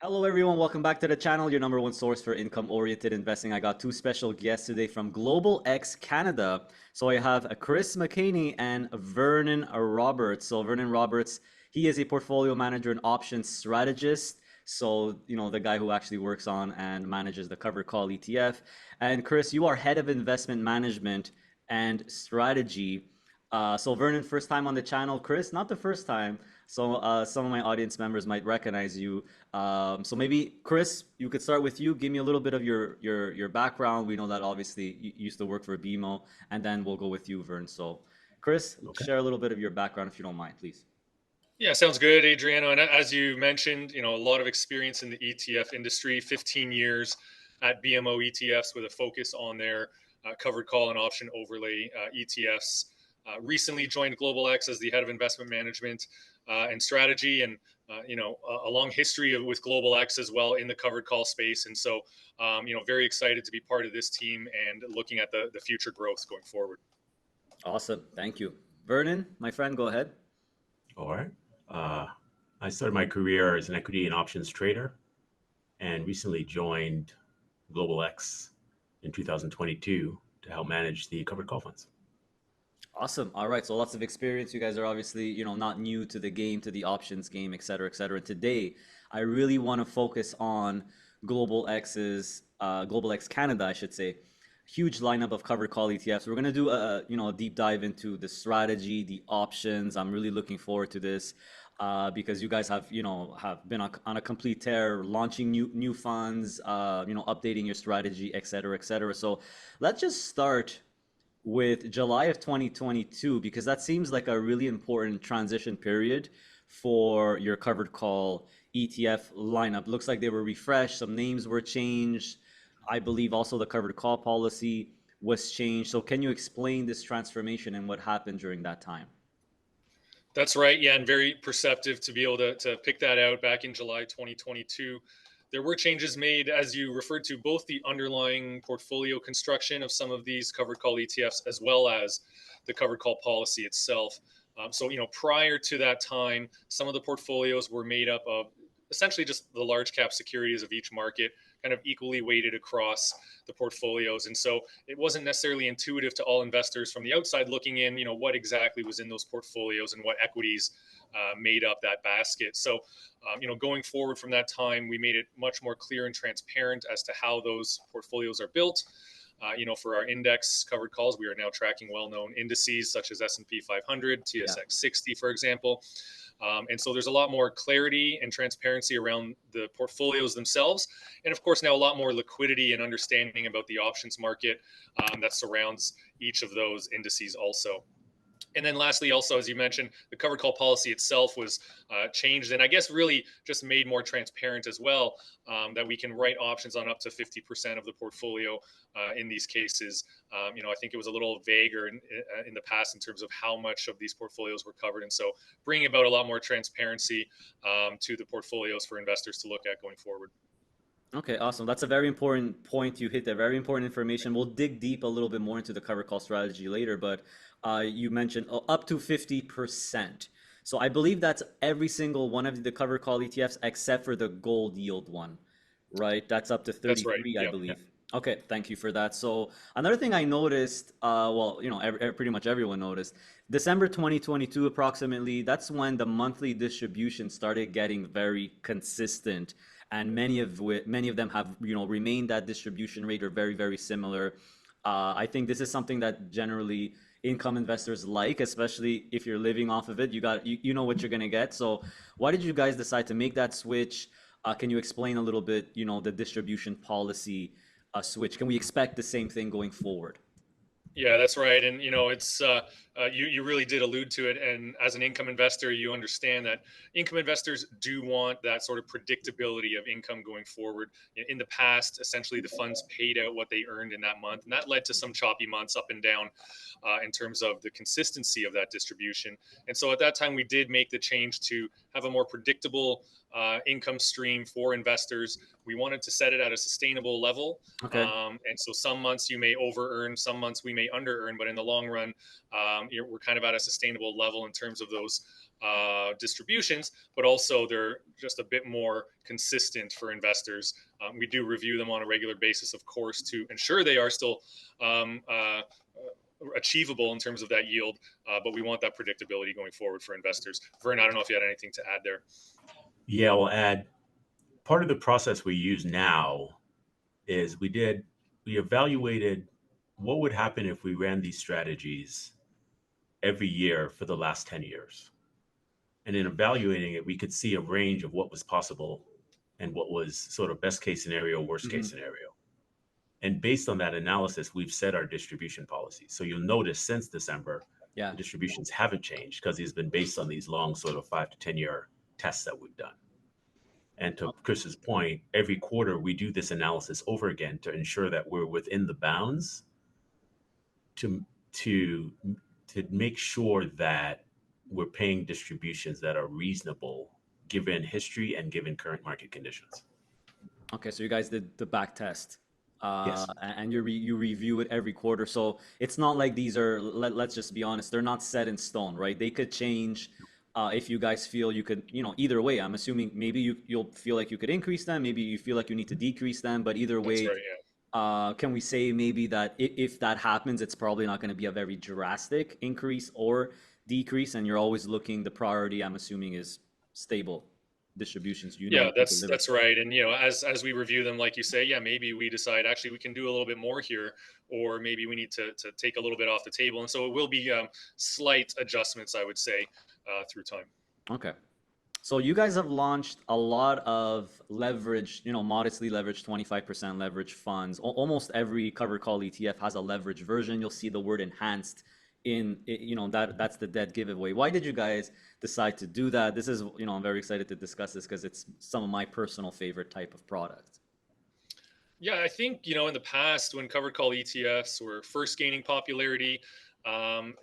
Hello everyone, welcome back to the channel, your number one source for income-oriented investing. I got two special guests today from Global X Canada. So I have Chris McKinney and Vernon Roberts. So Vernon Roberts, he is a portfolio manager and options strategist. So, the guy who actually works on and manages the covered call ETF. And Chris, you are head of investment management and strategy. So Vernon, first time on the channel. Chris, not the first time. So some of my audience members might recognize you. So maybe Chris, you could start with you. Give me a little bit of your background. We know that obviously you used to work for BMO, and then we'll go with you, Vern. So, Chris, Okay. share a little bit of your background if you don't mind, please. Yeah, sounds good, Adriano. And as you mentioned, a lot of experience in the ETF industry, 15 years at BMO ETFs with a focus on their covered call and option overlay ETFs. Recently joined Global X as the head of investment management and strategy, and a long history with Global X as well in the covered call space. And so, very excited to be part of this team and looking at the future growth going forward. Awesome, thank you, Vernon. My friend, go ahead. All right. Uh, I started my career as an equity and options trader and recently joined Global X in 2022 to help manage the covered call funds. Awesome. All right. So lots of experience. You guys are obviously, not new to the game, to the options game, et cetera, et cetera. Today, I really want to focus on Global X Canada, I should say. Huge lineup of covered call ETFs. We're gonna do a deep dive into the strategy, the options. I'm really looking forward to this because you guys have been on a complete tear, launching new funds, updating your strategy, et cetera, et cetera. So let's just start with July of 2022 because that seems like a really important transition period for your covered call ETF lineup. Looks like they were refreshed, some names were changed. I believe also the covered call policy was changed. So can you explain this transformation and what happened during that time? That's right. Yeah, and very perceptive to be able to pick that out back in July 2022. There were changes made, as you referred to, both the underlying portfolio construction of some of these covered call ETFs as well as the covered call policy itself. So, prior to that time, some of the portfolios were made up of essentially just the large cap securities of each market, kind of equally weighted across the portfolios. And so it wasn't necessarily intuitive to all investors from the outside looking in, what exactly was in those portfolios and what equities made up that basket. So, going forward from that time, we made it much more clear and transparent as to how those portfolios are built. For our index covered calls, we are now tracking well-known indices such as S&P 500, Yeah. TSX 60, for example. And so there's a lot more clarity and transparency around the portfolios themselves. And of course, now a lot more liquidity and understanding about the options market that surrounds each of those indices also. And then lastly, also, as you mentioned, the covered call policy itself was changed and I guess really just made more transparent as well, that we can write options on up to 50% of the portfolio in these cases. I think it was a little vaguer in the past in terms of how much of these portfolios were covered. And so bringing about a lot more transparency to the portfolios for investors to look at going forward. Okay, awesome. That's a very important point. You hit that very important information. We'll dig deep a little bit more into the cover call strategy later, but you mentioned up to 50%. So I believe that's every single one of the cover call ETFs except for the gold yield one, right? That's up to That's right. 33, I Yeah. believe. Okay, thank you for that. So another thing I noticed, well, pretty much everyone noticed, December 2022 approximately, that's when the monthly distribution started getting very consistent and many of them have remained that distribution rate or very similar. I think this is something that generally income investors like, especially if you're living off of it. You know what you're gonna get. So why did you guys decide to make that switch? Can you explain a little bit, the distribution policy switch? Can we expect the same thing going forward? Yeah, that's right. And it's you really did allude to it. And as an income investor, you understand that income investors do want that sort of predictability of income going forward. In the past, essentially, the funds paid out what they earned in that month, and that led to some choppy months up and down in terms of the consistency of that distribution. And so, at that time, we did make the change to have a more predictable income stream for investors. We wanted to set it at a sustainable level. Okay. And so some months you may over earn, some months we may under earn, but in the long run, we're kind of at a sustainable level in terms of those distributions, but also they're just a bit more consistent for investors. We do review them on a regular basis, of course, to ensure they are still achievable in terms of that yield, but we want that predictability going forward for investors. Vern, I don't know if you had anything to add there. Yeah, I'll add part of the process we use now is we evaluated what would happen if we ran these strategies every year for the last 10 years. And in evaluating it, we could see a range of what was possible and what was sort of best case scenario, worst case scenario. And based on that analysis, we've set our distribution policies. So you'll notice since December, the distributions haven't changed because it's been based on these long sort of 5 to 10 year tests that we've done. And to Chris's point, every quarter we do this analysis over again to ensure that we're within the bounds to make sure that we're paying distributions that are reasonable given history and given current market conditions. Okay, so you guys did the back test. Yes. And you review it every quarter. So it's not like these are, let's just be honest, they're not set in stone, right? They could change if you guys feel you could, either way. I'm assuming maybe you'll feel like you could increase them, maybe you feel like you need to decrease them, but either way, That's right, yeah. can we say maybe that if that happens, it's probably not going to be a very drastic increase or decrease, and you're always looking, the priority, I'm assuming, is stable distributions. Yeah, that's right. And as we review them, like you say, yeah, maybe we decide actually we can do a little bit more here, or maybe we need to take a little bit off the table. And so it will be slight adjustments, I would say, through time. Okay. So you guys have launched a lot of leverage, modestly leveraged 25% leverage funds. Almost every covered call ETF has a leverage version. You'll see the word enhanced in, that's the dead giveaway. Why did you guys decide to do that? This is, I'm very excited to discuss this because it's some of my personal favorite type of product. Yeah, I think, in the past when covered call ETFs were first gaining popularity,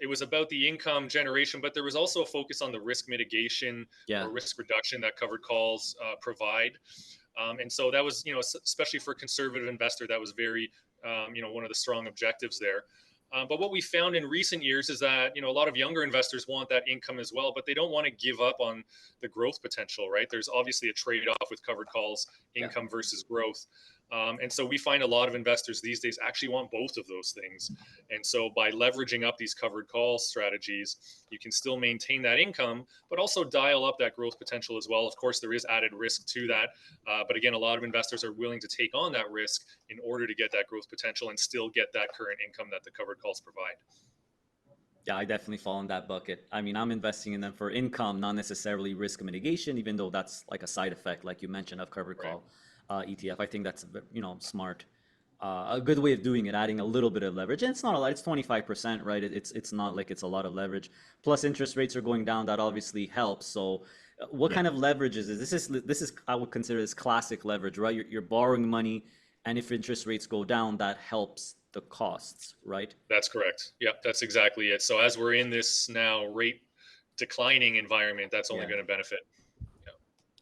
it was about the income generation, but there was also a focus on the risk mitigation or risk reduction that covered calls provide. And so that was, especially for a conservative investor, that was very, one of the strong objectives there. But what we found in recent years is that, a lot of younger investors want that income as well, but they don't want to give up on the growth potential, right? There's obviously a trade-off with covered calls, income versus growth. And so we find a lot of investors these days actually want both of those things. And so by leveraging up these covered call strategies, you can still maintain that income, but also dial up that growth potential as well. Of course, there is added risk to that. But again, a lot of investors are willing to take on that risk in order to get that growth potential and still get that current income that the covered calls provide. Yeah, I definitely fall in that bucket. I mean, I'm investing in them for income, not necessarily risk mitigation, even though that's like a side effect, like you mentioned, of covered call. ETF. I think that's smart, a good way of doing it, adding a little bit of leverage. And it's not a lot; it's 25%, right? It's not like it's a lot of leverage. Plus, interest rates are going down. That obviously helps. So, what kind of leverage is this? This is I would consider this classic leverage, right? You're borrowing money, and if interest rates go down, that helps the costs, right? That's correct. Yep, that's exactly it. So as we're in this now rate declining environment, that's only going to benefit.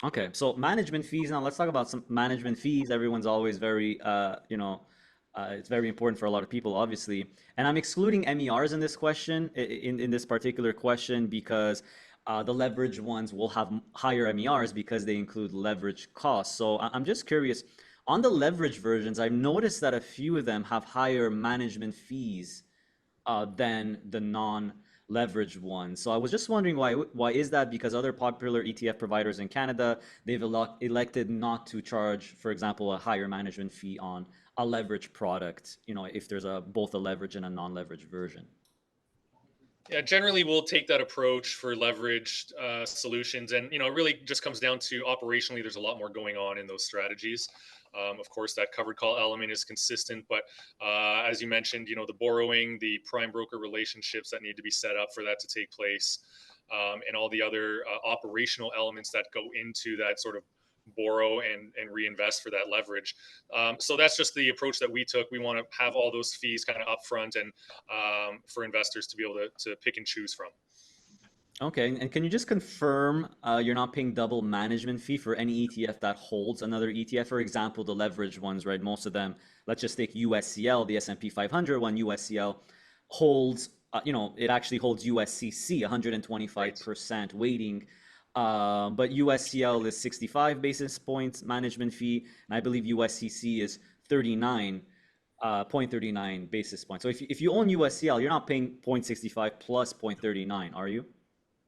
Okay, so management fees. Now let's talk about some management fees. Everyone's always very, it's very important for a lot of people, obviously. And I'm excluding MERs in this question, in this particular question, because the leverage ones will have higher MERs because they include leverage costs. So I'm just curious, on the leverage versions, I've noticed that a few of them have higher management fees than the non-leveraged one. So I was just wondering why is that? Because other popular ETF providers in Canada, they've elected not to charge, for example, a higher management fee on a leverage product, if there's both a leverage and a non-leveraged version. Yeah, generally we'll take that approach for leveraged solutions. And, it really just comes down to operationally, there's a lot more going on in those strategies. Of course, that covered call element is consistent, but as you mentioned, the borrowing, the prime broker relationships that need to be set up for that to take place, and all the other operational elements that go into that sort of borrow and reinvest for that leverage. So that's just the approach that we took. We want to have all those fees kind of upfront and for investors to be able to pick and choose from. Okay, and can you just confirm you're not paying double management fee for any ETF that holds another ETF? For example, the leverage ones, right? Most of them, let's just take USCL, the S&P 500 one, USCL holds it actually holds USCC 125% weighting. But USCL is 65 basis points management fee, and I believe USCC is 39, 0.39 basis points. So if you own USCL, you're not paying 0.65 plus 0.39, are you?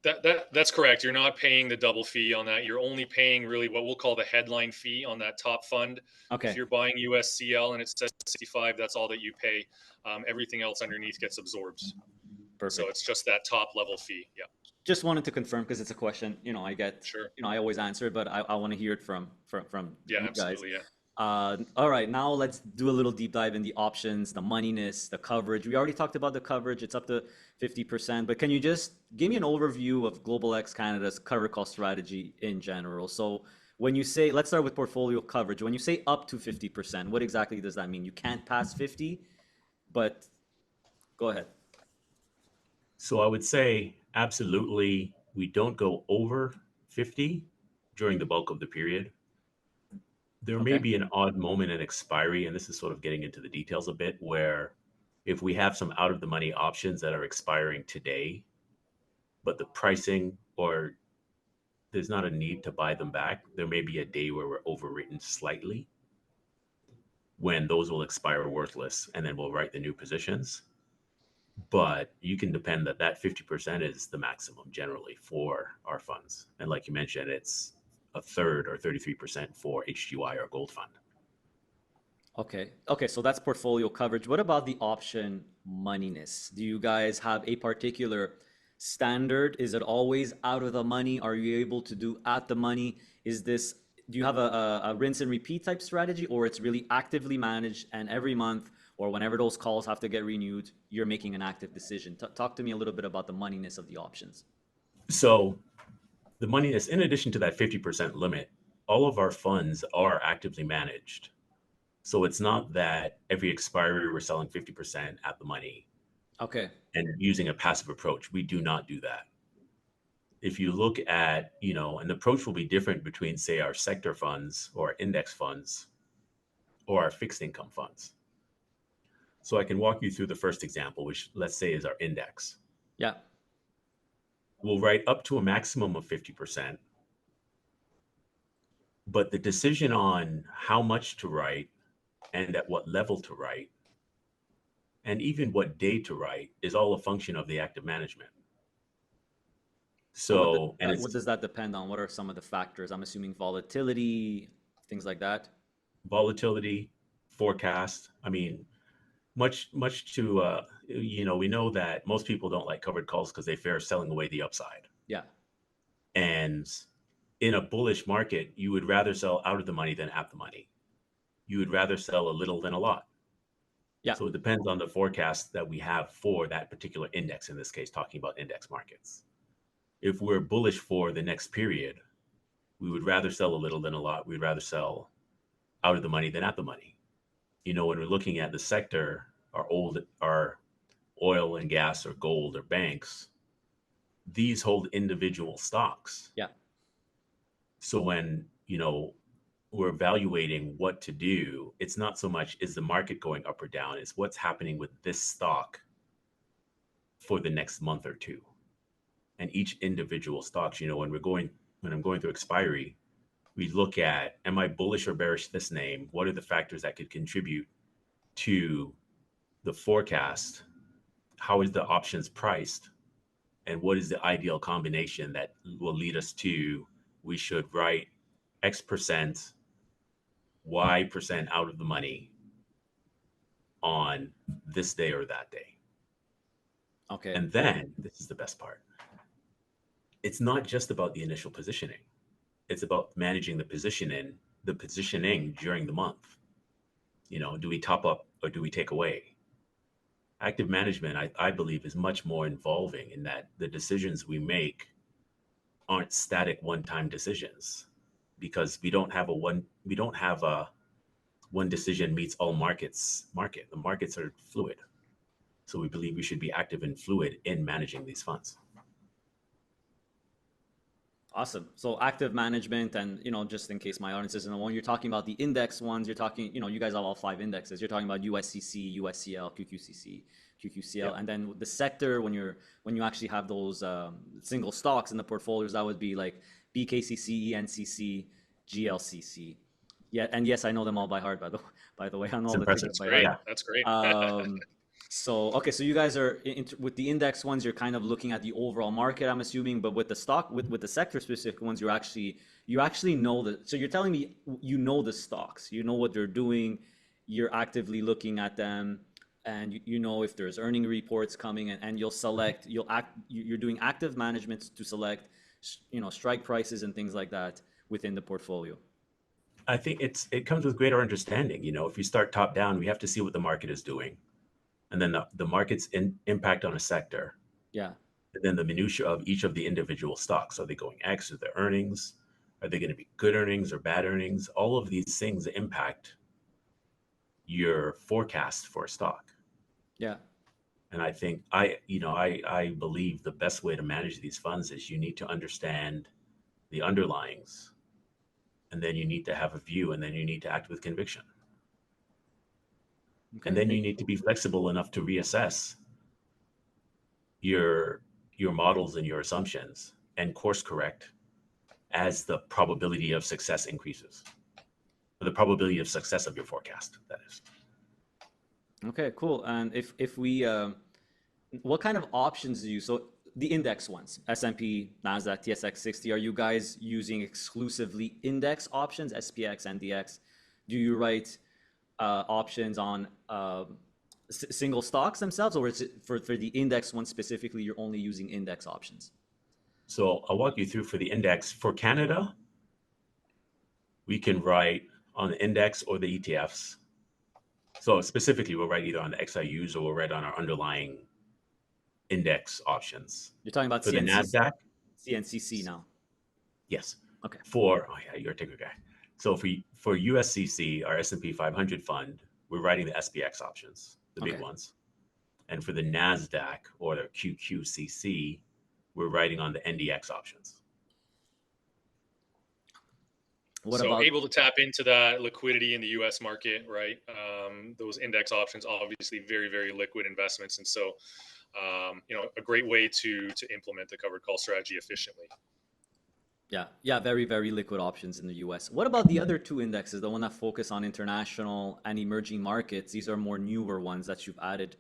That's correct. You're not paying the double fee on that. You're only paying really what we'll call the headline fee on that top fund. If Okay, you're buying USCL and it says 65, that's all that you pay. Everything else underneath gets absorbed. So perfect. it's just that top level fee. Yeah, Just wanted to confirm because it's a question, I get, sure. I always answer it, but I want to hear it from Yeah, you guys. absolutely. Yeah. All right, now let's do a little deep dive in the options, the moneyness, the coverage. We already talked about the coverage. It's up to 50%, but can you just give me an overview of Global X Canada's cover call strategy in general? So when you say, let's start with portfolio coverage. When you say up to 50%, what exactly does that mean? You can't pass 50, but go ahead. So I would say absolutely we don't go over 50 during the bulk of the period. There may Okay. be an odd moment in expiry, and this is sort of getting into the details a bit, where if we have some out of the money options that are expiring today, but the pricing or there's not a need to buy them back, there may be a day where we're overwritten slightly when those will expire worthless, and then we'll write the new positions. But you can depend that that 50% is the maximum generally for our funds. And like you mentioned, it's a third or 33% for HGY or gold fund. Okay. Okay. So that's portfolio coverage. What about the option moneyness? Do you guys have a particular standard? Is it always out of the money? Are you able to do at the money? Do you have a rinse and repeat type strategy, or it's really actively managed and every month or whenever those calls have to get renewed, you're making an active decision? Talk to me a little bit about the moneyness of the options. So the money is in addition to that 50% limit, all of our funds are actively managed. So it's not that every expiry we're selling 50% at the money Okay. and using a passive approach. We do not do that. If you look at, an approach will be different between, say, our sector funds or index funds or our fixed income funds. So I can walk you through the first example, which let's say is our index. Yeah. We'll write up to a maximum of 50%, but the decision on how much to write and at what level to write and even what day to write is all a function of the active management. And So, and what it's does that depend on? What are some of the factors? I'm assuming volatility, things like that. volatility, forecast. I mean, much to, we know that most people don't like covered calls because they fear selling away the upside. Yeah. And in a bullish market, you would rather sell out of the money than at the money. You would rather sell a little than a lot. Yeah. So it depends on the forecast that we have for that particular index, in this case, talking about index markets. If we're bullish for the next period, we would rather sell a little than a lot. We'd rather sell out of the money than at the money. When we're looking at the sector, our oil and gas or gold or banks, these hold individual stocks. Yeah. So when, we're evaluating what to do, it's not so much is the market going up or down, it's what's happening with this stock for the next month or two. And each individual stocks, when I'm going through expiry, we look at, am I bullish or bearish this name? What are the factors that could contribute to the forecast? How is the options priced? And what is the ideal combination that will lead us to, we should write X percent, Y percent out of the money on this day or that day. Okay. And then this is the best part. It's not just about the initial positioning. It's about managing the positioning during the month. Do we top up or do we take away? Active management, I believe, is much more involving in that the decisions we make aren't static one-time decisions, because we don't have a one decision meets all markets market. The markets are fluid. So we believe we should be active and fluid in managing these funds. Awesome. So active management, and just in case my audience isn't the one, you're talking about the index ones. You're talking, you guys have all 5 indexes. You're talking about USCC, USCL, QQCC, QQCL, Yep. and then the sector when you actually have those single stocks in the portfolios, that would be like BKCC, ENCC, GLCC. Yeah, and yes, I know them all by heart. By the way, I know It's all the impressive. tickers by Great. heart. Yeah. That's great. So okay, so you guys are with the index ones, you're kind of looking at the overall market, I'm assuming, but with the stock, with the sector specific ones, you actually know the. So you're telling me you know the stocks, you know what they're doing, you're actively looking at them, and you know if there's earning reports coming, and you're doing active management to select, strike prices and things like that within the portfolio. I think it comes with greater understanding. If you start top down, we have to see what the market is doing, and then the market's impact on a sector, Yeah. and then the minutia of each of the individual stocks. Are they going X? Are their earnings? Are they going to be good earnings or bad earnings? All of these things impact your forecast for a stock. Yeah. And I think I believe the best way to manage these funds is you need to understand the underlyings, and then you need to have a view, and then you need to act with conviction. And then Okay. you need to be flexible enough to reassess your models and your assumptions and course correct as the probability of success increases. Or the probability of success of your forecast, that is. Okay, cool. And if we what kind of options do you, so the index ones, S&P, Nasdaq, TSX 60, are you guys using exclusively index options, SPX, NDX? Do you write options on single stocks themselves, or is it for the index one specifically, you're only using index options? So I'll walk you through for the index. For Canada, we can write on the index or the ETFs. So specifically, we'll write either on the XIUs or we'll write on our underlying index options. You're talking about For the NASDAQ, CNCC now. yes. Okay. Oh yeah, you're a ticker guy. So for USCC, our S&P 500 fund, we're writing the SPX options, the big Okay. ones. And for the NASDAQ or the QQCC, we're writing on the NDX options. What So about able to tap into that liquidity in the U.S. market, right? Those index options, obviously, very, very liquid investments, and so a great way to implement the covered call strategy efficiently. yeah, very, very liquid options in the US. What about the other two indexes, the one that focus on international and emerging markets? These are more newer ones that you've added.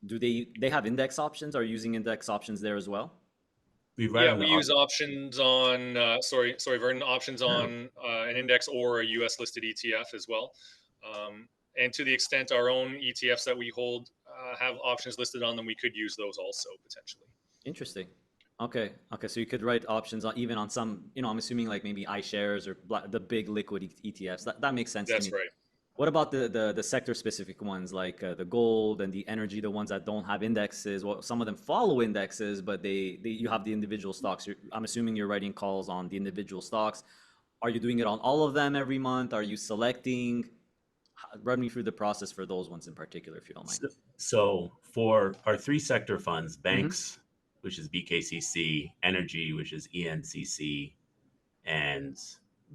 Do they have index options? Are you using index options there as well? We write Yeah, on the we use options on sorry, Vernon, options on an index or a U.S. listed ETF as well. And to the extent our own ETFs that we hold have options listed on them, we could use those also potentially. Interesting. Okay. Okay. So you could write options on even on some, I'm assuming like maybe iShares or the big liquid ETFs. That makes sense to That's me. right. What about the sector specific ones like the gold and the energy, the ones that don't have indexes? Well, some of them follow indexes, but you have the individual stocks. I'm assuming you're writing calls on the individual stocks. Are you doing it on all of them every month? Are you selecting? Run me through the process for those ones in particular, if you don't mind. So for our three sector funds, Mm-hmm. banks, which is BKCC, energy, which is ENCC, and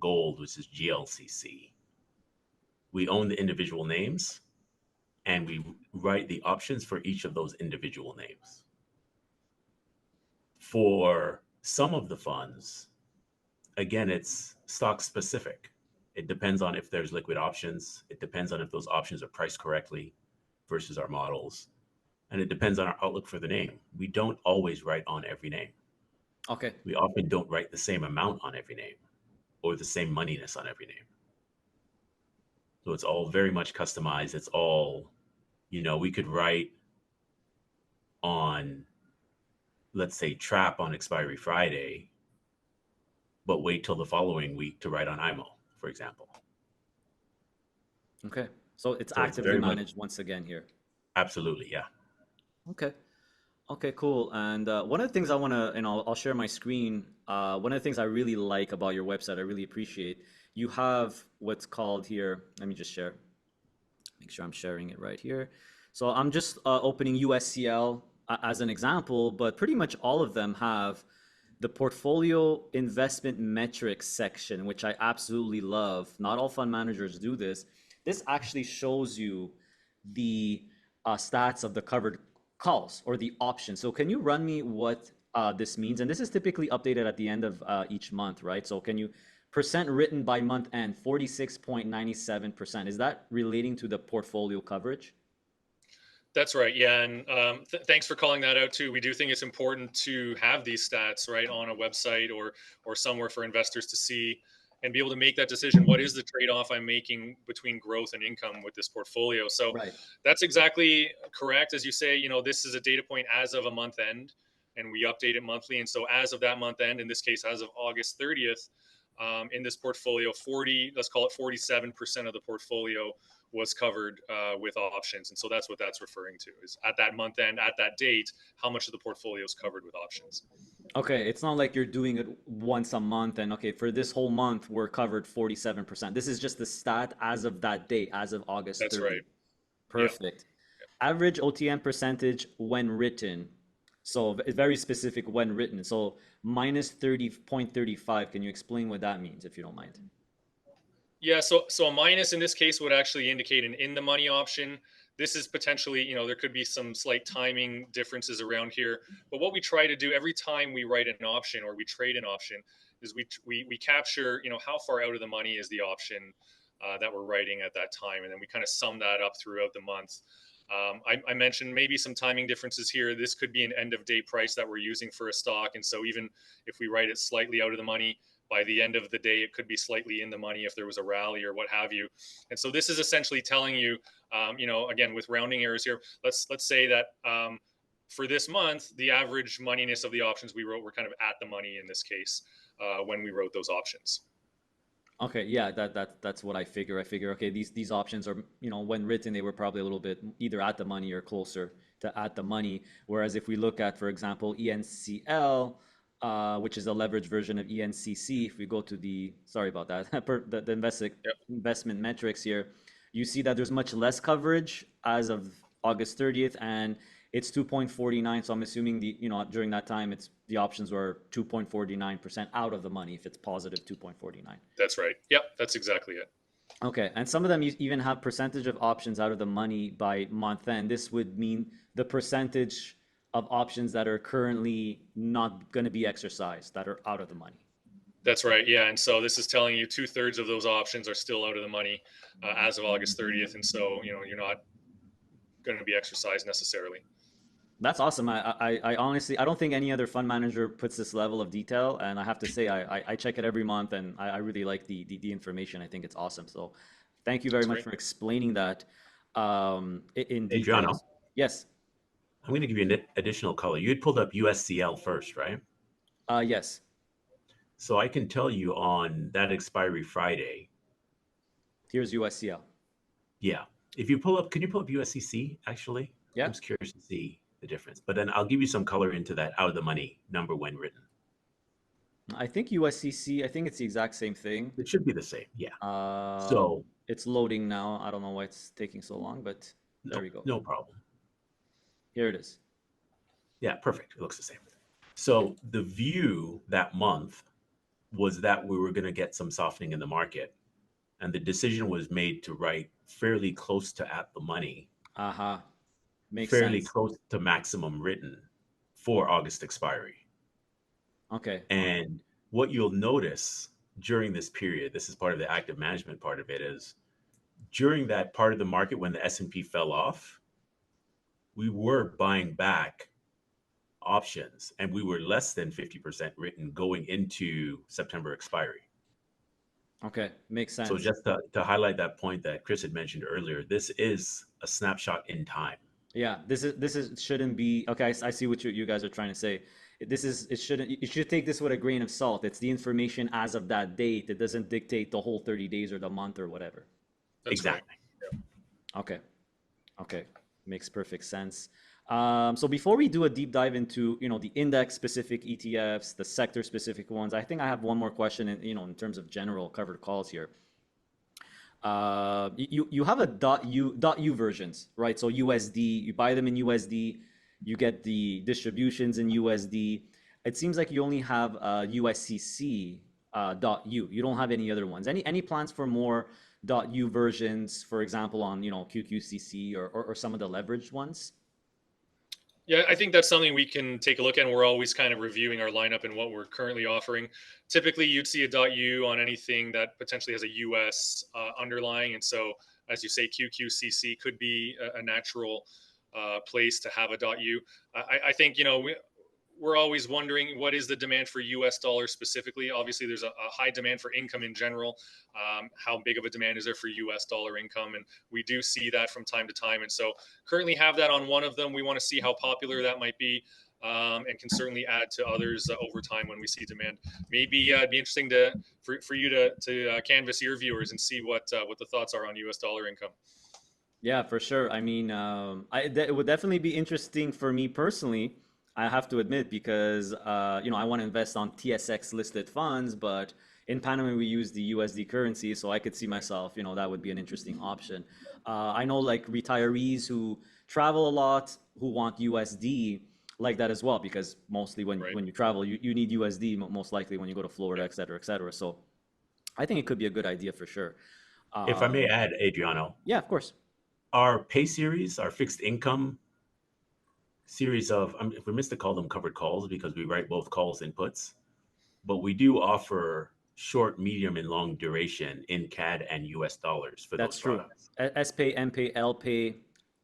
gold, which is GLCC, we own the individual names and we write the options for each of those individual names. For some of the funds, again, it's stock specific. It depends on if there's liquid options. It depends on if those options are priced correctly versus our models. And it depends on our outlook for the name. We don't always write on every name. Okay. We often don't write the same amount on every name or the same moneyness on every name. So it's all very much customized. It's all, we could write on, let's say, TRAP on expiry Friday, but wait till the following week to write on IMO, for example. Okay. So it's So it's actively very much, managed once again here. absolutely, yeah. Okay. Okay, cool. And one of the things I want to, and I'll share my screen. One of the things I really like about your website, I really appreciate, you have what's called here. Let me just share. Make sure I'm sharing it right here. So I'm just opening USCL as an example, but pretty much all of them have the portfolio investment metrics section, which I absolutely love. Not all fund managers do this. This actually shows you the stats of the covered calls or the options. So can you run me what this means? And this is typically updated at the end of each month, right? So can you percent written by month end, 46.97%. Is that relating to the portfolio coverage? That's right. Yeah, and thanks for calling that out too. We do think it's important to have these stats right on a website or somewhere for investors to see and be able to make that decision. What is the trade-off I'm making between growth and income with this portfolio? So Right. that's exactly correct. As you say, this is a data point as of a month end, and we update it monthly. And so as of that month end, in this case, as of August 30th, in this portfolio, let's call it 47% of the portfolio was covered with options. And so that's what that's referring to, is at that month end, at that date, how much of the portfolio is covered with options. Okay, it's not like you're doing it once a month and okay, for this whole month we're covered 47%. This is just the stat as of that date, as of August That's 30. right. Yeah. Perfect. Average OTM percentage when written. So it's very specific when written. So minus 30.35. Can you explain what that means if you don't mind? Yeah, so a minus in this case would actually indicate an in the money option. This is potentially, there could be some slight timing differences around here. But what we try to do every time we write an option or we trade an option is we capture, how far out of the money is the option that we're writing at that time, and then we kind of sum that up throughout the month. I mentioned maybe some timing differences here. This could be an end of day price that we're using for a stock, and so even if we write it slightly out of the money, by the end of the day, it could be slightly in the money if there was a rally or what have you. And so this is essentially telling you, again, with rounding errors here, let's say that for this month, the average moneyness of the options we wrote were kind of at the money in this case when we wrote those options. Okay, yeah, that's what I figure. I figure, okay, these options are, when written, they were probably a little bit either at the money or closer to at the money. Whereas if we look at, for example, ENCL, which is a leverage version of ENCC, if we go to sorry about that, the investment metrics here, you see that there's much less coverage as of August 30th, and it's 2.49. So I'm assuming during that time, the options were 2.49% out of the money if it's positive 2.49. That's right. Yep, that's exactly it. Okay, and some of them even have percentage of options out of the money by month end. This would mean the percentage of options that are currently not going to be exercised, that are out of the money. That's right. Yeah. And so this is telling you 2/3 of those options are still out of the money as of August 30th. And so, you're not going to be exercised necessarily. That's awesome. I honestly, I don't think any other fund manager puts this level of detail. And I have to say, I check it every month and I really like the information. I think it's awesome. So thank you very That's much great. for explaining that in Hey, detail. Jono, Yes. I'm going to give you an additional color. You had pulled up USCL first, right? Yes. So I can tell you on that expiry Friday. Here's USCL. Yeah. Can you pull up USCC actually? Yeah. I'm just curious to see the difference. But then I'll give you some color into that out of the money number when written. I think USCC, I think it's the exact same thing. It should be the same. Yeah. So It's loading now. I don't know why it's taking so long, but there we go. no problem. Here it is. Yeah, perfect. It looks the same. So the view that month was that we were going to get some softening in the market. And the decision was made to write fairly close to at the money, Aha. Makes fairly sense. close to maximum written for August expiry. Okay. And what you'll notice during this period, this is part of the active management part of it, is during that part of the market when the S&P fell off, we were buying back options and we were less than 50% written going into September expiry. Okay. Makes sense. So just to highlight that point that Chris had mentioned earlier, this is a snapshot in time. Yeah. Shouldn't be, okay. I see what you guys are trying to say. You should take this with a grain of salt. It's the information as of that date. It doesn't dictate the whole 30 days or the month or whatever. That's Exactly. right. Yeah. Okay. Okay. Makes perfect sense. So before we do a deep dive into, the index specific ETFs, the sector specific ones, I think I have one more question in terms of general covered calls here. You have a .U versions, right? So USD, you buy them in USD, you get the distributions in USD. It seems like you only have USCC .U. You don't have any other ones. Any plans for more .U versions, for example, on QQCC or some of the leveraged ones? Yeah, I think that's something we can take a look at. And we're always kind of reviewing our lineup and what we're currently offering. Typically, you'd see a .U on anything that potentially has a US underlying. And so, as you say, QQCC could be a natural place to have a .U. I think, we're always wondering what is the demand for US dollars specifically. Obviously, there's a high demand for income in general. How big of a demand is there for US dollar income? And we do see that from time to time. And so currently have that on one of them. We want to see how popular that might be, and can certainly add to others over time when we see demand. Maybe it'd be interesting for you to canvass your viewers and see what the thoughts are on US dollar income. Yeah, for sure. I mean, it would definitely be interesting for me personally. I have to admit because I want to invest on TSX listed funds, but in Panama we use the USD currency, so I could see myself, that would be an interesting option. I know like retirees who travel a lot who want USD like that as well, because mostly when Right. when you travel, you need USD most likely when you go to Florida, Yeah. et cetera, et cetera. So I think it could be a good idea for sure. If I may Um, add, Adriano, yeah, of course. our pay series, our fixed income series of, if we miss to call them covered calls because we write both calls inputs, but we do offer short, medium, and long duration in CAD and US dollars for That's those true. products. SPay, MPay, LPay,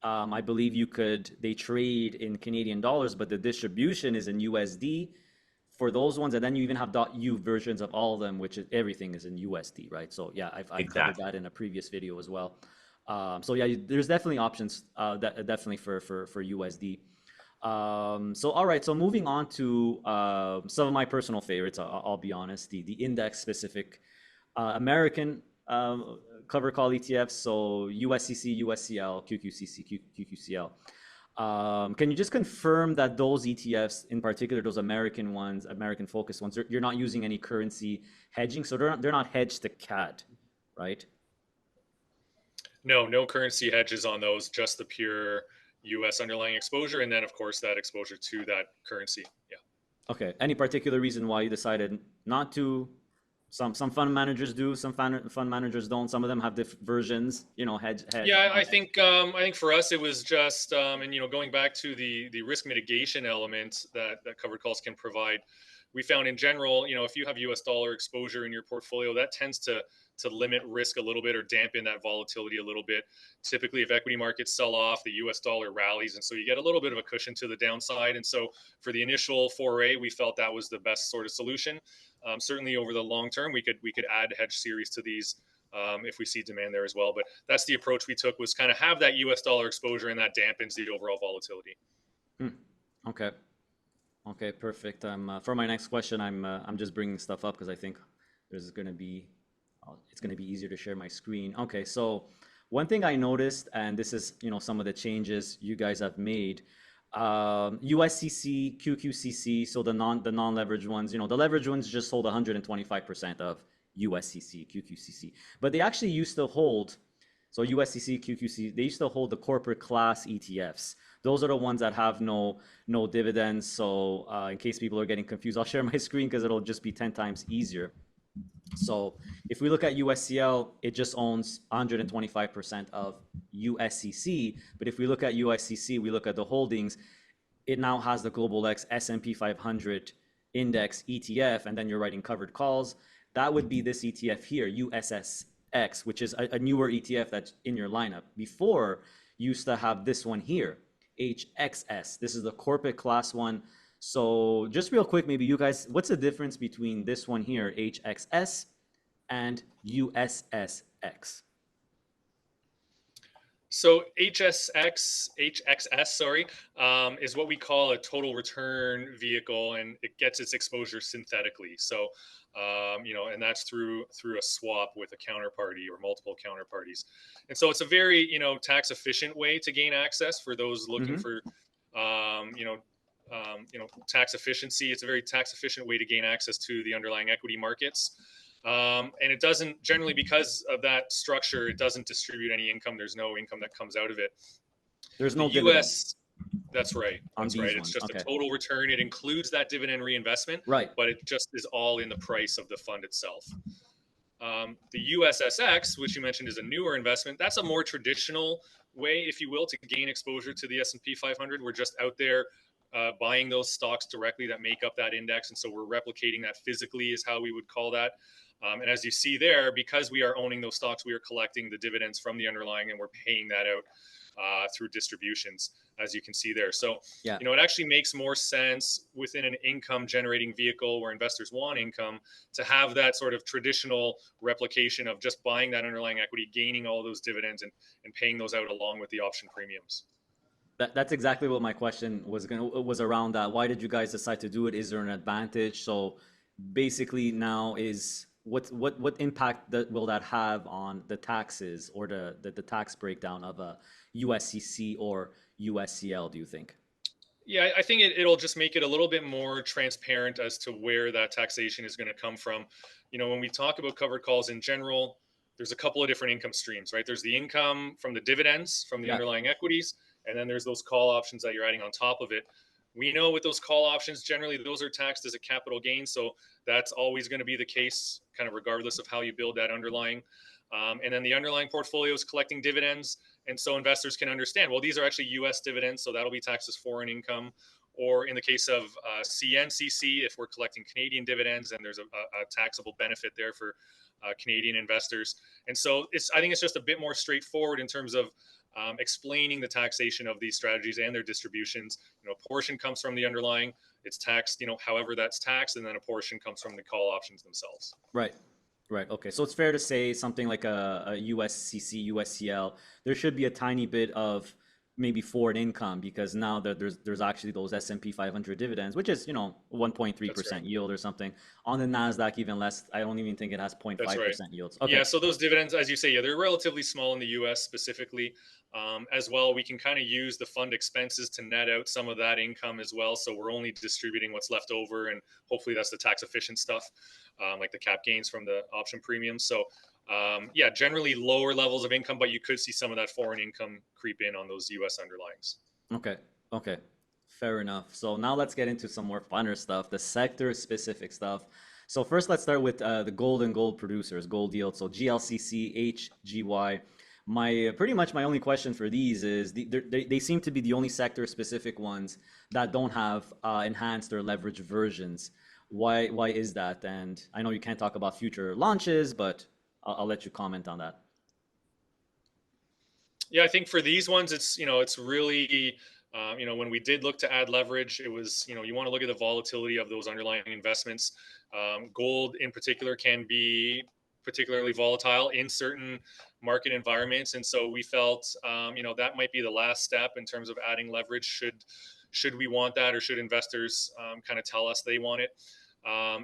I believe they trade in Canadian dollars, but the distribution is in USD for those ones. And then you even have .U versions of all of them, which is everything is in USD, right? So yeah, I've covered Exactly. that in a previous video as well. So yeah, there's definitely options, definitely for USD. So all right, so moving on to some of my personal favorites. I'll be honest, the index specific American cover call ETFs, so USCC, USCL, QQCC, QQCL. Can you just confirm that those ETFs, in particular those American ones, American focused ones, you're not using any currency hedging, so they're not hedged to CAD, right? No currency hedges on those, just the pure US underlying exposure. And then, of course, that exposure to that currency. Yeah. Okay. Any particular reason why you decided not to? Some fund managers do, some fund managers don't. Some of them have different versions, hedge. Yeah, I think for us it was just and going back to the risk mitigation element that covered calls can provide. We found in general, if you have US dollar exposure in your portfolio, that tends to limit risk a little bit or dampen that volatility a little bit. Typically, if equity markets sell off, the US dollar rallies, and so you get a little bit of a cushion to the downside. And so for the initial foray, we felt that was the best sort of solution. Certainly over the long term, we could add hedge series to these if we see demand there as well. But that's the approach we took, was kind of have that US dollar exposure, and that dampens the overall volatility. Hmm. Okay. Okay, perfect. For my next question, I'm just bringing stuff up because I think there's going to be it's going to be easier to share my screen. Okay, so one thing I noticed, and this is some of the changes you guys have made, USCC, QQCC, so the non leveraged ones. The leveraged ones just hold 125% of USCC, QQCC, but they actually used to hold. So USCC, QQC, they used to hold the corporate class ETFs. Those are the ones that have no dividends. So in case people are getting confused, I'll share my screen because it'll just be 10 times easier. So if we look at USCL, it just owns 125% of USCC. But if we look at USCC, we look at the holdings, it now has the Global X S&P 500 index ETF, and then you're writing covered calls. That would be this ETF here, USSX, which is a newer ETF that's in your lineup. Before, you used to have this one here, HXS. This is the corporate class one. So just real quick, maybe you guys, what's the difference between this one here, HXS, and USSX? So HXS, sorry, is what we call a total return vehicle, and it gets its exposure synthetically. So, and that's through a swap with a counterparty or multiple counterparties. And so it's a very tax efficient way to gain access for those looking Mm-hmm. for tax efficiency. It's a very tax efficient way to gain access to the underlying equity markets. And it doesn't generally, because of that structure, it doesn't distribute any income. There's no income that comes out of it. There's The no dividend US, that's right. on That's these right. It's ones. just a Okay. total return. It includes that dividend reinvestment, Right. but it just is all in the price of the fund itself. The USSX, which you mentioned is a newer investment, that's a more traditional way, if you will, to gain exposure to the S&P 500. We're just out there buying those stocks directly that make up that index. And so we're replicating that physically is how we would call that. And as you see there, because we are owning those stocks, we are collecting the dividends from the underlying and we're paying that out through distributions, as you can see there. So, Yeah. it actually makes more sense within an income generating vehicle where investors want income to have that sort of traditional replication of just buying that underlying equity, gaining all those dividends and paying those out along with the option premiums. That's exactly what my question was around that. Why did you guys decide to do it? Is there an advantage? So basically now is what impact will that have on the taxes or the tax breakdown of a USCC or USCL, do you think? Yeah, I think it'll just make it a little bit more transparent as to where that taxation is going to come from. When we talk about covered calls in general, there's a couple of different income streams, right? There's the income from the dividends from the Yeah. underlying equities, and then there's those call options that you're adding on top of it. We know with those call options, generally those are taxed as a capital gain. So that's always going to be the case, kind of regardless of how you build that underlying. And then the underlying portfolio is collecting dividends. And so investors can understand, well, these are actually US dividends, so that'll be taxed as foreign income. Or in the case of CNCC, if we're collecting Canadian dividends, and there's a taxable benefit there for Canadian investors. And so I think it's just a bit more straightforward in terms of explaining the taxation of these strategies and their distributions. A portion comes from the underlying, it's taxed, however that's taxed, and then a portion comes from the call options themselves. Right. Right. Okay. So it's fair to say something like a USCC, USCL, there should be a tiny bit of maybe foreign income because now that there's actually those S&P 500 dividends, which is, 1.3% yield or something. On the Nasdaq, even less. I don't even think it has 0.5% yields. Okay. Yeah. So those dividends, as you say, yeah, they're relatively small in the US specifically. As well, we can kind of use the fund expenses to net out some of that income as well. So we're only distributing what's left over, and hopefully that's the tax efficient stuff, like the cap gains from the option premiums. So yeah, generally lower levels of income, but you could see some of that foreign income creep in on those US underlyings. Okay. Okay. Fair enough. So now let's get into some more funner stuff, the sector specific stuff. So first, let's start with the gold and gold producers, gold yield. So GLCC, HGY. Pretty much my only question for these is they seem to be the only sector specific ones that don't have enhanced or leveraged versions. Why is that? And I know you can't talk about future launches, but I'll let you comment on that. Yeah, I think for these ones, it's really, when we did look to add leverage, it was, you want to look at the volatility of those underlying investments. Gold in particular can be particularly volatile in certain market environments. And so we felt, that might be the last step in terms of adding leverage. Should we want that, or should investors kind of tell us they want it?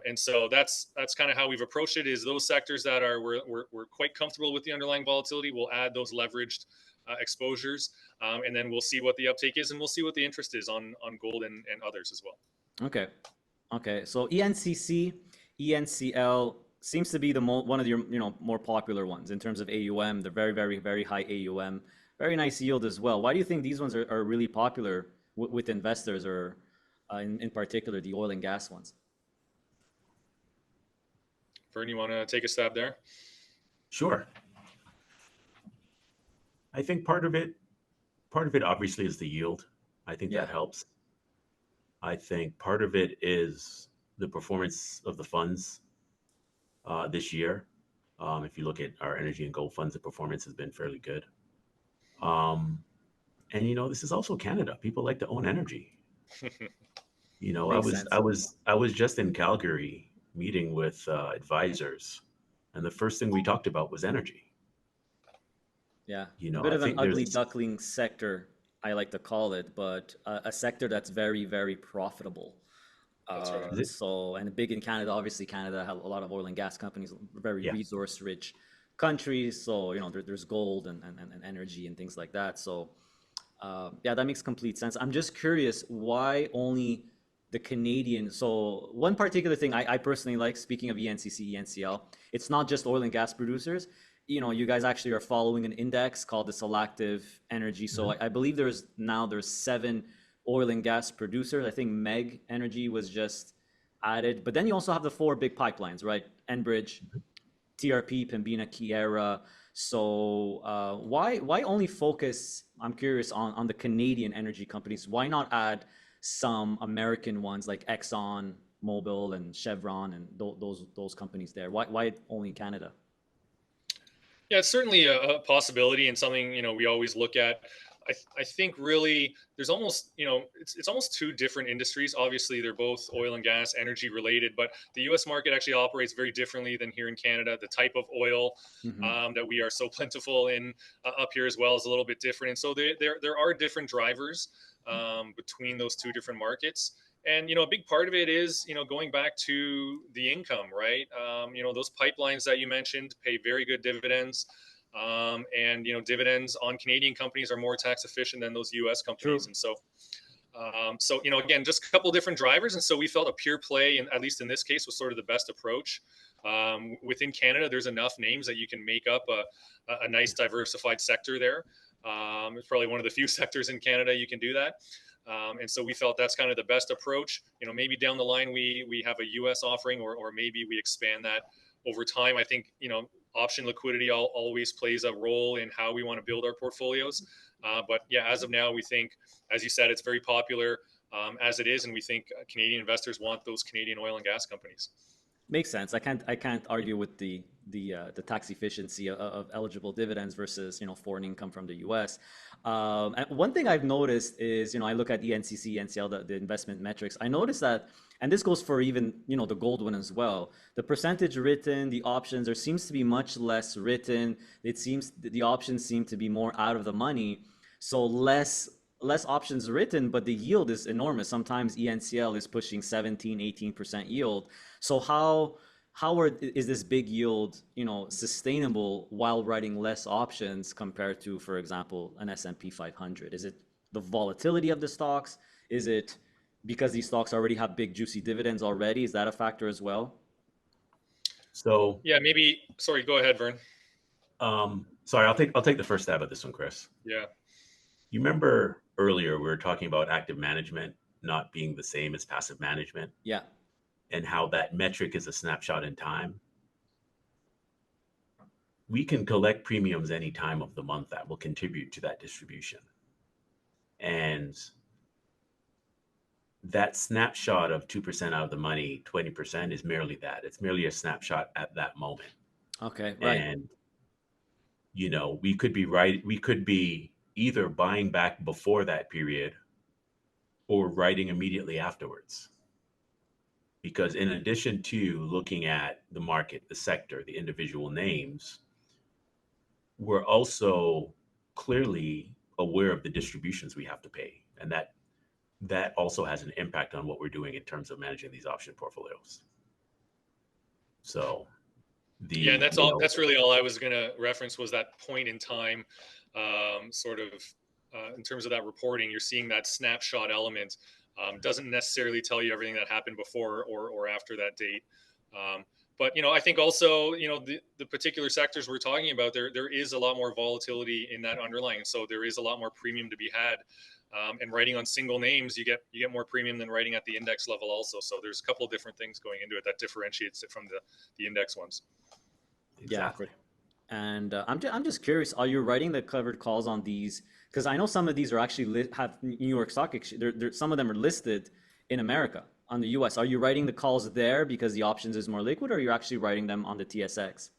And so that's kind of how we've approached it. Is those sectors that we're quite comfortable with the underlying volatility, we'll add those leveraged exposures, and then we'll see what the uptake is, and we'll see what the interest is on gold and others as well. Okay. Okay. So ENCC, ENCL seems to be one of your more popular ones in terms of AUM. They're very, very, very high AUM, very nice yield as well. Why do you think these ones are really popular with investors, or in particular the oil and gas ones? Vern, you want to take a stab there? Sure. I think part of it obviously is the yield. I think that helps. I think part of it is the performance of the funds this year. If you look at our energy and gold funds, the performance has been fairly good. And this is also Canada. People like to own energy. I was just in Calgary meeting with advisors, and the first thing we talked about was energy. Yeah, a bit of an ugly duckling sector, I like to call it, but a sector that's very, very profitable. That's right. So, and big in Canada, obviously Canada has a lot of oil and gas companies, very resource-rich countries. So, there's gold and energy and things like that. So, yeah, that makes complete sense. I'm just curious, why only the Canadian? So one particular thing I personally like, speaking of ENCC, ENCL, it's not just oil and gas producers. You guys actually are following an index called the Selective Energy. So I believe there's 7 oil and gas producers. I think Meg Energy was just added. But then you also have the 4 big pipelines, right? Enbridge, TRP, Pembina, Kiera. So why only focus? I'm curious on the Canadian energy companies. Why not add some American ones like Exxon Mobil and Chevron and those companies there? Why only Canada? Yeah, it's certainly a possibility and something we always look at. I think really there's almost it's almost two different industries. Obviously, they're both oil and gas, energy related, but the U.S. market actually operates very differently than here in Canada. The type of oil Hmm. that we are so plentiful in up here as well is a little bit different, and so there are different drivers between those two different markets. And a big part of it is going back to the income, right? Those pipelines that you mentioned pay very good dividends, and dividends on Canadian companies are more tax efficient than those U.S. companies, True. and so again, just a couple different drivers, and so we felt a pure play, and at least in this case, was sort of the best approach. Within Canada, there's enough names that you can make up a nice diversified sector there. It's probably one of the few sectors in Canada you can do that. And so we felt that's kind of the best approach. Maybe down the line we have a U.S. offering, or maybe we expand that over time. I think option liquidity always plays a role in how we want to build our portfolios. But yeah, as of now, we think, as you said, it's very popular as it is, and we think Canadian investors want those Canadian oil and gas companies. Makes sense. I can't argue with the tax efficiency of eligible dividends versus foreign income from the U.S. And one thing I've noticed is I look at ENCC, ENCL, the investment metrics. I noticed that, and this goes for even the gold one as well. The percentage written, the options, there seems to be much less written. It seems the options seem to be more out of the money. So less options written, but the yield is enormous. Sometimes ENCL is pushing 17, 18% yield. So is this big yield, sustainable while writing less options compared to, for example, an S&P 500? Is it the volatility of the stocks? Is it because these stocks already have big juicy dividends already? Is that a factor as well? So, Yeah, maybe. Sorry, go ahead, Vern. sorry, I'll take the first stab at this one, Chris. Yeah. You remember earlier we were talking about active management not being the same as passive management, Yeah. and how that metric is a snapshot in time. We can collect premiums any time of the month that will contribute to that distribution. And that snapshot of 2% out of the money, 20% is merely that. It's merely a snapshot at that moment. Okay. Right. And, we could be right. We could be either buying back before that period or writing immediately afterwards. Because in addition to looking at the market, the sector, the individual names, we're also clearly aware of the distributions we have to pay. And that also has an impact on what we're doing in terms of managing these option portfolios. So Yeah, and the, that's all. That's really all I was going to reference, was that point in time, sort of in terms of that reporting. You're seeing that snapshot element. Doesn't necessarily tell you everything that happened before or after that date. But I think also the particular sectors we're talking about, there is a lot more volatility in that underlying, and so there is a lot more premium to be had. And writing on single names, you get more premium than writing at the index level also. So there's a couple of different things going into it that differentiates it from the index ones. Yeah. exactly. And I'm just curious, are you writing the covered calls on these? Because I know some of these are actually have New York Stock Exchange. Some of them are listed in America on the US. Are you writing the calls there because the options is more liquid, or are you actually writing them on the TSX?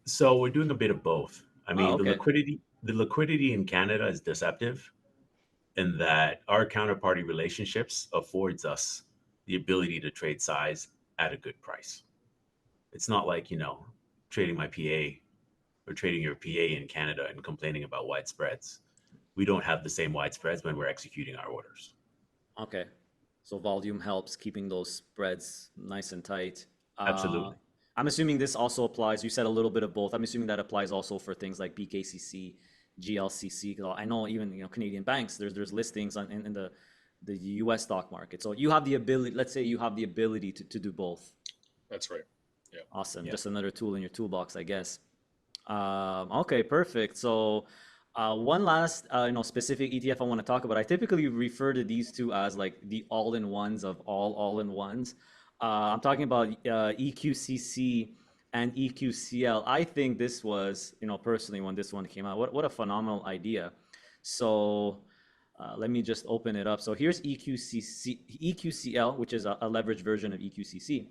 So we're doing a bit of both. I Oh, mean, okay. the liquidity in Canada is deceptive in that our counterparty relationships affords us the ability to trade size at a good price. It's not like, trading my PA or trading your PA in Canada and complaining about wide spreads. We don't have the same wide spreads when we're executing our orders. Okay. So volume helps keeping those spreads nice and tight. Uh, Absolutely. I'm assuming this also applies. You said a little bit of both. I'm assuming that applies also for things like BKCC, GLCC. 'Cause I know even Canadian banks. There's listings in the U.S. stock market. So you have the ability. Let's say you have the ability to do both. That's right. Yeah. Awesome. Yeah. Just another tool in your toolbox, I guess. Okay, perfect. So one last specific ETF I want to talk about. I typically refer to these two as like the all-in-ones of all-in-ones. I'm talking about EQCC and EQCL. I think this was, personally, when this one came out, what a phenomenal idea. So let me just open it up. So here's EQCL, which is a leveraged version of EQCC.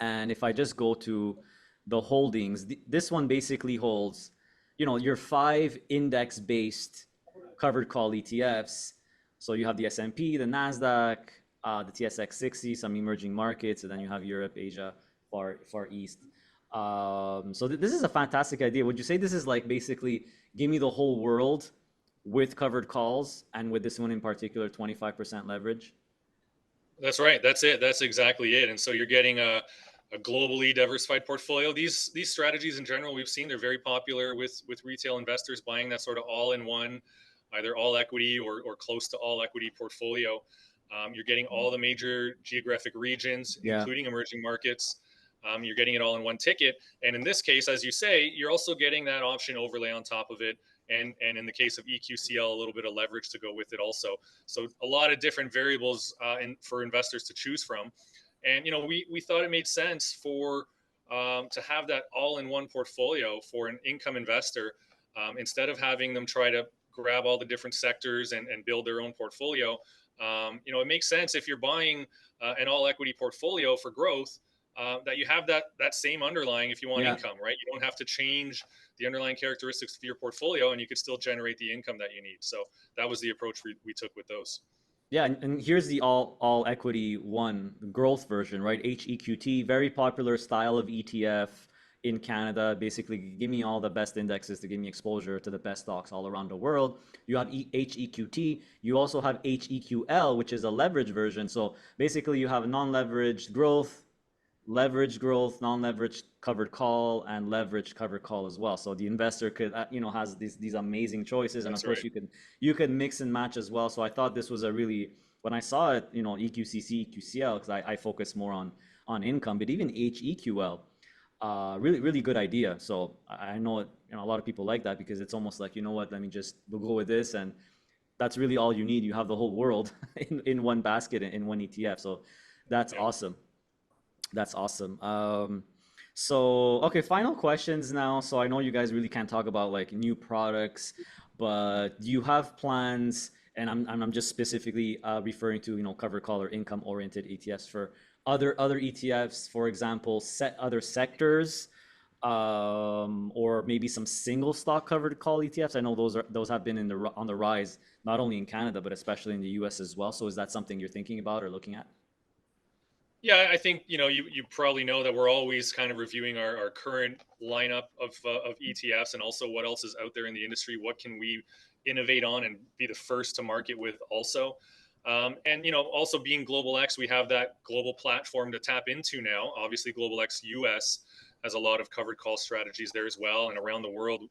And if I just go to the holdings, this one basically holds, your 5 index-based covered call ETFs. So you have the S&P, the NASDAQ, the TSX 60, some emerging markets, and then you have Europe, Asia, Far East. So this is a fantastic idea. Would you say this is like basically give me the whole world with covered calls, and with this one in particular, 25% leverage? That's right. That's it. That's exactly it. And so you're getting a globally diversified portfolio. These strategies in general, we've seen they're very popular with retail investors buying that sort of all-in-one, either all equity or close to all equity portfolio. You're getting all the major geographic regions, Yeah. including emerging markets. You're getting it all in one ticket. And in this case, as you say, you're also getting that option overlay on top of it. And in the case of EQCL, a little bit of leverage to go with it also. So a lot of different variables for investors to choose from. And, we thought it made sense to have that all-in-one portfolio for an income investor, instead of having them try to grab all the different sectors and build their own portfolio. It makes sense if you're buying an all-equity portfolio for growth, that you have that same underlying if you want income, right? You don't have to change the underlying characteristics of your portfolio, and you could still generate the income that you need. So that was the approach we took with those. Yeah, and here's the all equity one, the growth version, right? HEQT, very popular style of ETF in Canada. Basically, give me all the best indexes to give me exposure to the best stocks all around the world. You have HEQT. You also have HEQL, which is a leverage version. So basically, you have non-leveraged growth, leverage growth, non-leveraged covered call, and leveraged covered call as well. So the investor could, has these amazing choices, and of course you could mix and match as well. So I thought this was a really, when I saw it, EQCC, EQCL, because I focus more on income, but even HEQL, really good idea. So I know a lot of people like that because it's almost like, we'll go with this, and that's really all you need. You have the whole world in one basket, in one ETF. So that's awesome. That's awesome. So, okay, final questions now. So I know you guys really can't talk about like new products, but do you have plans? And I'm just specifically referring to, covered call or income oriented ETFs for other ETFs, for example, other sectors, or maybe some single stock covered call ETFs. I know those have been on the rise, not only in Canada but especially in the US as well. So is that something you're thinking about or looking at? Yeah, I think you probably know that we're always kind of reviewing our current lineup of ETFs, and also what else is out there in the industry. What can we innovate on and be the first to market with also? And also being Global X, we have that global platform to tap into now. Obviously, Global X US has a lot of covered call strategies there as well, and around the world.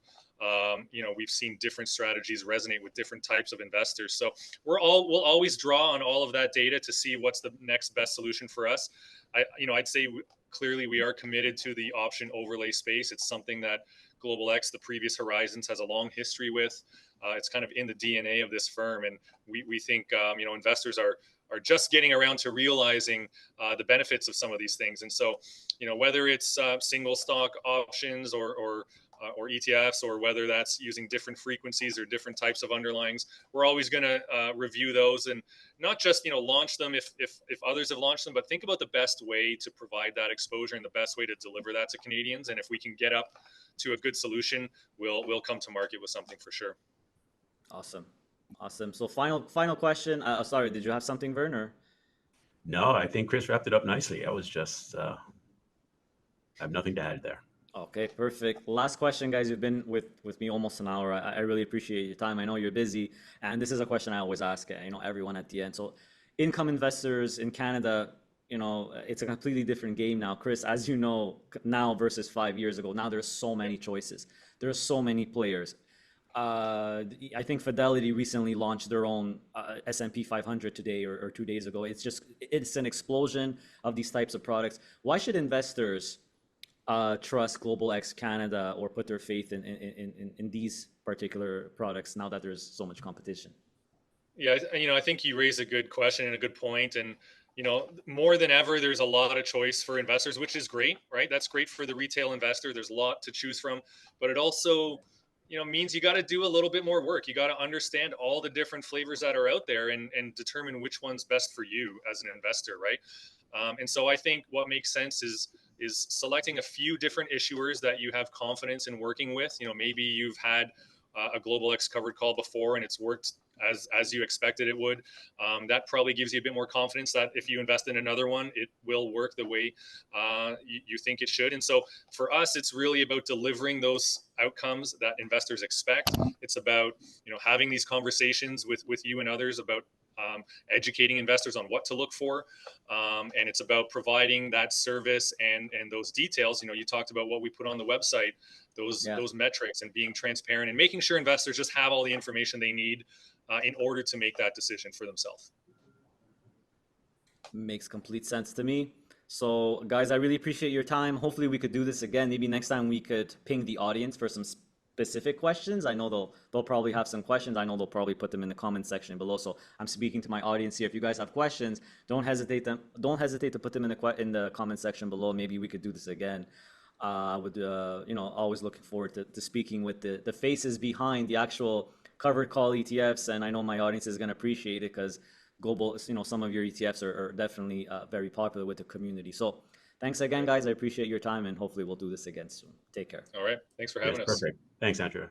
We've seen different strategies resonate with different types of investors. So we'll always draw on all of that data to see what's the next best solution for us. I'd say clearly we are committed to the option overlay space. It's something that Global X, the previous Horizons, has a long history with. It's kind of in the DNA of this firm, and we think investors are just getting around to realizing the benefits of some of these things. And so, whether it's single stock options or ETFs, or whether that's using different frequencies or different types of underlyings, we're always going to review those, and not just launch them if others have launched them, but think about the best way to provide that exposure and the best way to deliver that to Canadians. And if we can get up to a good solution, we'll come to market with something for sure. Awesome. So final question. Sorry, did you have something, Werner? No, I think Chris wrapped it up nicely. I was just, I have nothing to add there. Okay, perfect. Last question, guys. You've been with me almost an hour. I really appreciate your time. I know you're busy, and this is a question I always ask, everyone at the end. So, income investors in Canada, it's a completely different game now. Chris, as you know, now versus 5 years ago, now there's so many choices. There's so many players. I think Fidelity recently launched their own S&P 500 today or 2 days ago. It's an explosion of these types of products. Why should investors trust Global X Canada or put their faith in these particular products now that there's so much competition? Yeah, I think you raise a good question and a good point. And you know, more than ever, there's a lot of choice for investors, which is great, right? That's great for the retail investor. There's a lot to choose from, but it also, you know, means you got to do a little bit more work. You got to understand all the different flavors that are out there and determine which one's best for you as an investor, right? And so I think what makes sense is selecting a few different issuers that you have confidence in working with. You know, maybe you've had a Global X covered call before and it's worked as you expected it would. That probably gives you a bit more confidence that if you invest in another one, it will work the way you think it should. And so for us, it's really about delivering those outcomes that investors expect. It's about, you know, having these conversations with you and others about educating investors on what to look for, and it's about providing that service and those details. You know, you talked about what we put on the website, those metrics, and being transparent and making sure investors just have all the information they need in order to make that decision for themselves. Makes complete sense to me. So guys, I really appreciate your time. Hopefully we could do this again. Maybe next time we could ping the audience for some specific questions. I know they'll probably have some questions. I know they'll probably put them in the comment section below. So I'm speaking to my audience here. If you guys have questions, don't hesitate to put them in the comment section below. Maybe we could do this again. You know, always looking forward to speaking with the faces behind the actual covered call ETFs, and I know my audience is going to appreciate it because global, you know, some of your ETFs are definitely very popular with the community. So thanks again, guys. I appreciate your time, and hopefully we'll do this again soon. Take care. All right. Thanks for having us. Perfect. Thanks, Andrew.